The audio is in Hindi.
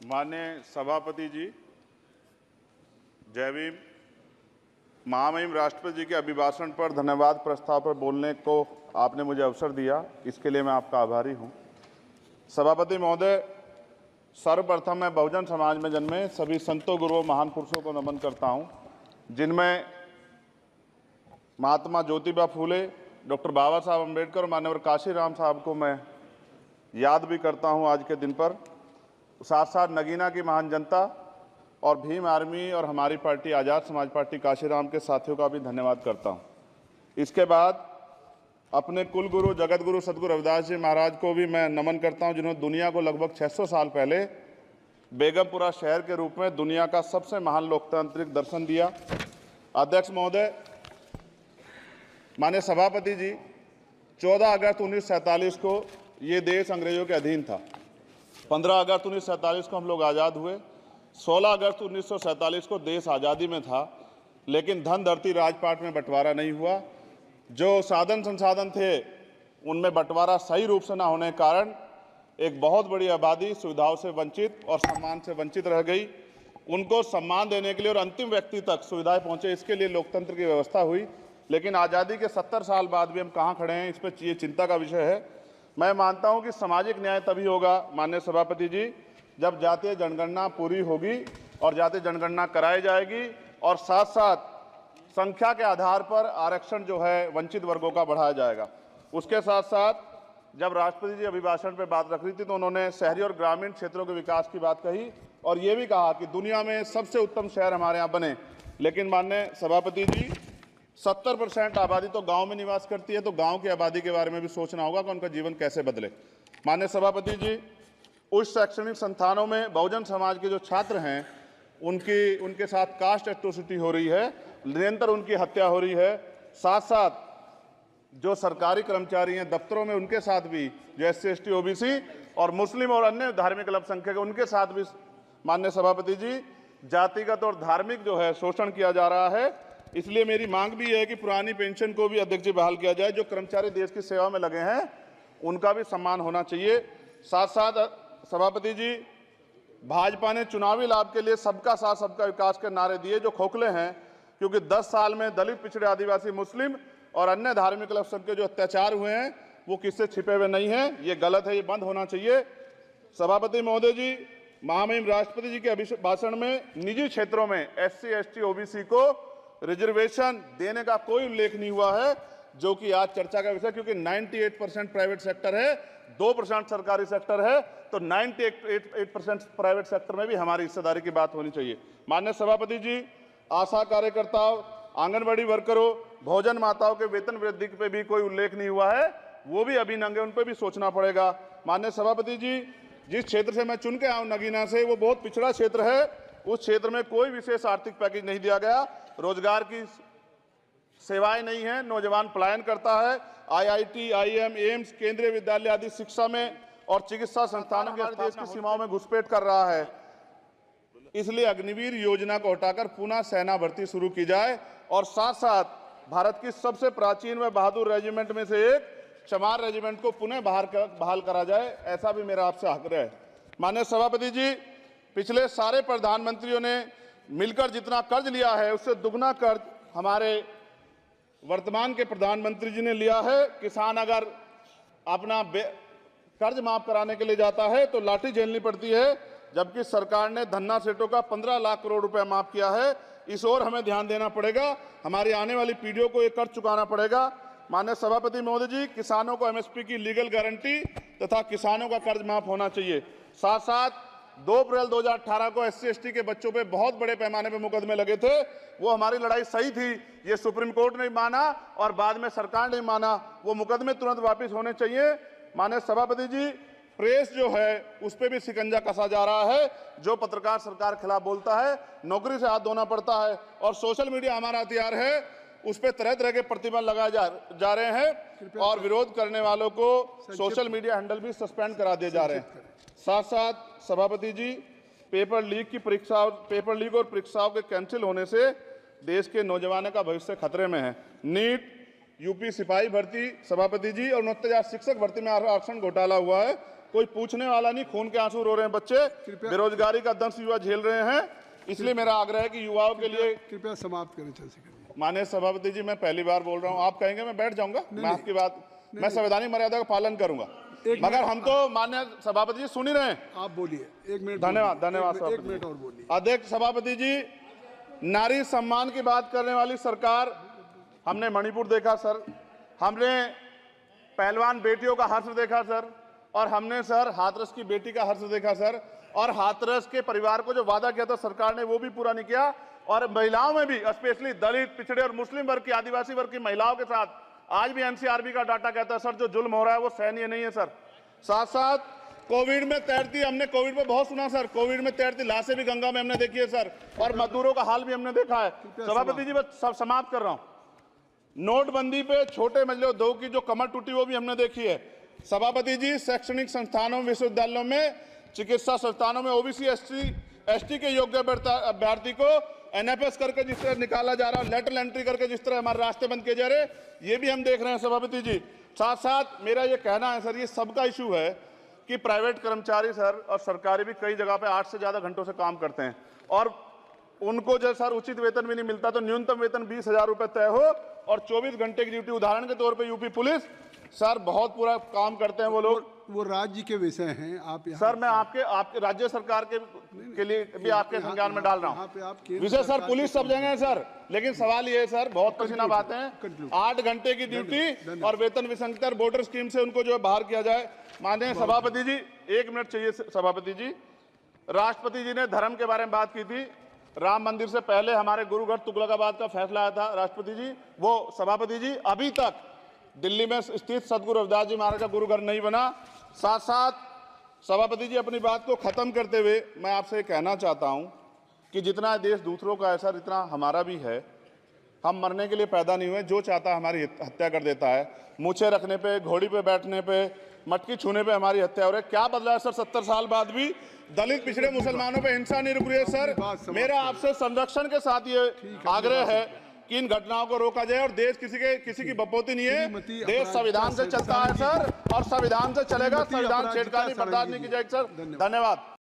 माननीय सभापति जी, जय भीम। महामहिम राष्ट्रपति जी के अभिभाषण पर धन्यवाद प्रस्ताव पर बोलने को आपने मुझे अवसर दिया, इसके लिए मैं आपका आभारी हूं। सभापति महोदय, सर्वप्रथम मैं बहुजन समाज में जन्मे सभी संतों, गुरुओं, महान पुरुषों को नमन करता हूं, जिनमें महात्मा ज्योतिबा फूले, डॉक्टर बाबा साहब अम्बेडकर और मान्यवर काशीराम साहब को मैं याद भी करता हूं आज के दिन पर। साथ साथ नगीना की महान जनता और भीम आर्मी और हमारी पार्टी आज़ाद समाज पार्टी काशीराम के साथियों का भी धन्यवाद करता हूं। इसके बाद अपने कुल गुरु जगत गुरु सदगुरु रविदास जी महाराज को भी मैं नमन करता हूं, जिन्होंने दुनिया को लगभग 600 साल पहले बेगमपुरा शहर के रूप में दुनिया का सबसे महान लोकतांत्रिक दर्शन दिया। अध्यक्ष महोदय, माननीय सभापति जी, 14 अगस्त 1947 को ये देश अंग्रेजों के अधीन था। 15 अगस्त 1947 को हम लोग आज़ाद हुए। 16 अगस्त 1947 को देश आज़ादी में था, लेकिन धन धरती राजपाट में बंटवारा नहीं हुआ। जो साधन संसाधन थे उनमें बंटवारा सही रूप से न होने के कारण एक बहुत बड़ी आबादी सुविधाओं से वंचित और सम्मान से वंचित रह गई। उनको सम्मान देने के लिए और अंतिम व्यक्ति तक सुविधाएं पहुंचे, इसके लिए लोकतंत्र की व्यवस्था हुई। लेकिन आज़ादी के 70 साल बाद भी हम कहाँ खड़े हैं, इस पर ये चिंता का विषय है। मैं मानता हूं कि सामाजिक न्याय तभी होगा माननीय सभापति जी, जब जातीय जनगणना पूरी होगी और जातीय जनगणना कराई जाएगी और साथ साथ संख्या के आधार पर आरक्षण जो है वंचित वर्गों का बढ़ाया जाएगा। उसके साथ साथ जब राष्ट्रपति जी अभिभाषण पर बात रख रही थी तो उन्होंने शहरी और ग्रामीण क्षेत्रों के विकास की बात कही और ये भी कहा कि दुनिया में सबसे उत्तम शहर हमारे यहाँ बने। लेकिन माननीय सभापति जी, 70% आबादी तो गांव में निवास करती है, तो गांव की आबादी के बारे में भी सोचना होगा कि उनका जीवन कैसे बदले। माननीय सभापति जी, उच्च शैक्षणिक संस्थानों में बहुजन समाज के जो छात्र हैं उनके साथ कास्ट एट्रोसिटी हो रही है, निरंतर उनकी हत्या हो रही है। साथ साथ जो सरकारी कर्मचारी हैं दफ्तरों में, उनके साथ भी जो SC ST OBC और मुस्लिम और अन्य धार्मिक अल्पसंख्यक उनके साथ भी माननीय सभापति जी जातिगत और धार्मिक जो है शोषण किया जा रहा है। इसलिए मेरी मांग भी है कि पुरानी पेंशन को भी अध्यक्ष जी बहाल किया जाए। जो कर्मचारी देश की सेवा में लगे हैं उनका भी सम्मान होना चाहिए। साथ साथ सभापति जी, भाजपा ने चुनावी लाभ के लिए सबका साथ सबका विकास के नारे दिए जो खोखले हैं, क्योंकि 10 साल में दलित, पिछड़े, आदिवासी, मुस्लिम और अन्य धार्मिक अल्पसंख्यक जो अत्याचार हुए हैं वो किससे छिपे हुए नहीं हैं। ये गलत है, ये बंद होना चाहिए। सभापति महोदय जी, महामहिम राष्ट्रपति जी के अभिभाषण में निजी क्षेत्रों में SC ST OBC को रिजर्वेशन देने का कोई उल्लेख नहीं हुआ है, जो कि आज चर्चा का विषय, क्योंकि 98% प्राइवेट सेक्टर है, 2% सरकारी सेक्टर है, तो 98% प्राइवेट सेक्टर में भी हमारी हिस्सेदारी की बात होनी चाहिए। माननीय सभापति जी, आशा कार्यकर्ताओं, आंगनबाड़ी वर्करों, भोजन माताओं के वेतन वृद्धि पे भी कोई उल्लेख नहीं हुआ है, वो भी अभी नंगे, उन पर भी सोचना पड़ेगा। माननीय सभापति जी, जिस क्षेत्र से मैं चुन के आऊँ नगीना से, वो बहुत पिछड़ा क्षेत्र है। उस क्षेत्र में कोई विशेष आर्थिक पैकेज नहीं दिया गया, रोजगार की सेवाएं नहीं है, नौजवान पलायन करता है। IIT, IIM, एम्स, केंद्रीय विद्यालय आदि शिक्षा में और चिकित्सा संस्थानों के देश की सीमाओं में घुसपैठ कर रहा है। इसलिए अग्निवीर योजना को हटाकर पुनः सेना भर्ती शुरू की जाए और साथ साथ भारत की सबसे प्राचीन व बहादुर रेजिमेंट में से एक चमार रेजिमेंट को पुनः बहाल करा जाए, ऐसा भी मेरा आपसे आग्रह है। माननीय सभापति जी, पिछले सारे प्रधानमंत्रियों ने मिलकर जितना कर्ज लिया है उससे दुगना कर्ज हमारे वर्तमान के प्रधानमंत्री जी ने लिया है। किसान अगर अपना कर्ज माफ कराने के लिए जाता है तो लाठी झेलनी पड़ती है, जबकि सरकार ने धन्ना सेठों का 15 लाख करोड़ रुपए माफ किया है। इस ओर हमें ध्यान देना पड़ेगा, हमारी आने वाली पीढ़ियों को ये कर्ज चुकाना पड़ेगा। माननीय सभापति महोदय जी, किसानों को MSP की लीगल गारंटी तथा किसानों का कर्ज माफ होना चाहिए। साथ साथ 2 अप्रैल 2018 को SC ST के बच्चों पे बहुत बड़े पैमाने पे मुकदमे लगे थे। वो हमारी लड़ाई सही थी, ये सुप्रीम कोर्ट ने माना और बाद में सरकार ने माना, वो मुकदमे तुरंत वापस होने चाहिए। माननीय सभापति जी, प्रेस जो है उस पर भी शिकंजा कसा जा रहा है। जो पत्रकार सरकार के खिलाफ बोलता है नौकरी से हाथ धोना पड़ता है, और सोशल मीडिया हमारा हथियार है, उस पर तरह तरह के प्रतिबंध लगाए जा रहे हैं और विरोध करने वालों को सोशल मीडिया हैंडल भी सस्पेंड करा दिए जा रहे हैं। साथ साथ सभापति जी, पेपर लीक और परीक्षाओं के कैंसिल होने से देश के नौजवानों का भविष्य खतरे में है। नीट, यूपी सिपाही भर्ती सभापति जी और 69,000 शिक्षक भर्ती में आरक्षण घोटाला हुआ है, कोई पूछने वाला नहीं। खून के आंसू रो रहे हैं बच्चे, बेरोजगारी का दंश युवा झेल रहे हैं। इसलिए मेरा आग्रह है कि युवाओं के लिए कृपया समाप्त करें चंद्रशेखर जी। माननीय सभापति जी, मैं पहली बार बोल रहा हूं, आप कहेंगे मैं बैठ जाऊंगा, मैं आपकी बात, मैं संवैधानिक मर्यादा का पालन करूंगा, मगर हम तो माननीय सभापति जी सुन ही रहे हैं। आप बोलिए, 1 मिनट। धन्यवाद, धन्यवाद। 1 मिनट और बोलिए। अध्यक्ष सभापति जी, नारी सम्मान की बात करने वाली सरकार, हमने मणिपुर देखा सर, हमने पहलवान बेटियों का हर्ष देखा सर, और हमने सर हाथरस की बेटी का हर्ष देखा सर, और हाथरस के परिवार को जो वादा किया था सरकार ने वो भी पूरा नहीं किया। और महिलाओं में भी, स्पेशली दलित, पिछड़े और मुस्लिम वर्ग की, आदिवासी वर्ग की महिलाओं के साथ आज भी एनसीआरबी का डाटा कहता है सर, जो जुल्म हो रहा है वो सहनीय नहीं है सर। साथ साथ कोविड में तैरती, हमने कोविड में बहुत सुना सर, कोविड में तैरती लाशें भी गंगा में हमने देखी है सर, और मजदूरों का हाल भी हमने देखा है। सभापति जी, मैं सब समाप्त कर रहा हूं। नोटबंदी पे छोटे मजले उद्योग की जो कमर टूटी वो भी हमने देखी है। सभापति जी, शैक्षणिक संस्थानों, विश्वविद्यालयों में, चिकित्सा संस्थानों में ओबीसी एसटी के योग्य अभ्यर्थी को एनएफएस करके जिस तरह निकाला जा रहा है, लेटरल एंट्री करके जिस तरह हमारे रास्ते बंद किए जा रहे, ये भी हम देख रहे हैं सभापति जी। साथ साथ मेरा ये कहना है सर, ये सबका इशू है कि प्राइवेट कर्मचारी सर और सरकारी भी कई जगह पे 8 से ज्यादा घंटों से काम करते हैं, और उनको जब सर उचित वेतन भी नहीं मिलता, तो न्यूनतम वेतन 20,000 रुपए तय हो और 24 घंटे की ड्यूटी। उदाहरण के तौर पे यूपी पुलिस सर बहुत पूरा काम करते हैं वो लोग। वो राज्य के विषय हैं, आप सर मैं आपके राज्य सरकार के लिए भी आपके संज्ञान में डाल रहा हूँ विषय सर। पुलिस सब जगह है सर, लेकिन सवाल ये है सर, बहुत पसीना बातें हैं, 8 घंटे की ड्यूटी और वेतन विसंगति, बोर्डर स्कीम से उनको जो है बाहर किया जाए। माननीय सभापति जी, 1 मिनट चाहिए सभापति जी। राष्ट्रपति जी ने धर्म के बारे में बात की थी। राम मंदिर से पहले हमारे गुरुघर तुगलकाबाद का फैसला आया था राष्ट्रपति जी, वो सभापति जी अभी तक दिल्ली में स्थित सदगुरु रविदास जी महाराज का गुरुघर नहीं बना। साथ साथ सभापति जी, अपनी बात को खत्म करते हुए मैं आपसे कहना चाहता हूं कि जितना देश दूसरों का है सर, इतना हमारा भी है। हम मरने के लिए पैदा नहीं हुए, जो चाहता है हमारी हत्या कर देता है। मूछें रखने पे, घोड़ी पे बैठने पे, मटकी छूने पे हमारी हत्या हो रही है। क्या बदला है सर 70 साल बाद भी? दलित, पिछड़े, मुसलमानों पे हिंसा नहीं रुक रही है सर। मेरा आपसे संरक्षण के साथ ये आग्रह है कि इन घटनाओं को रोका जाए, और देश किसी की बपोती नहीं है, देश संविधान से चलता है सर, और संविधान से चलेगा। संविधान छेड़खानी बर्दाश्त नहीं की जाएगी सर। धन्यवाद।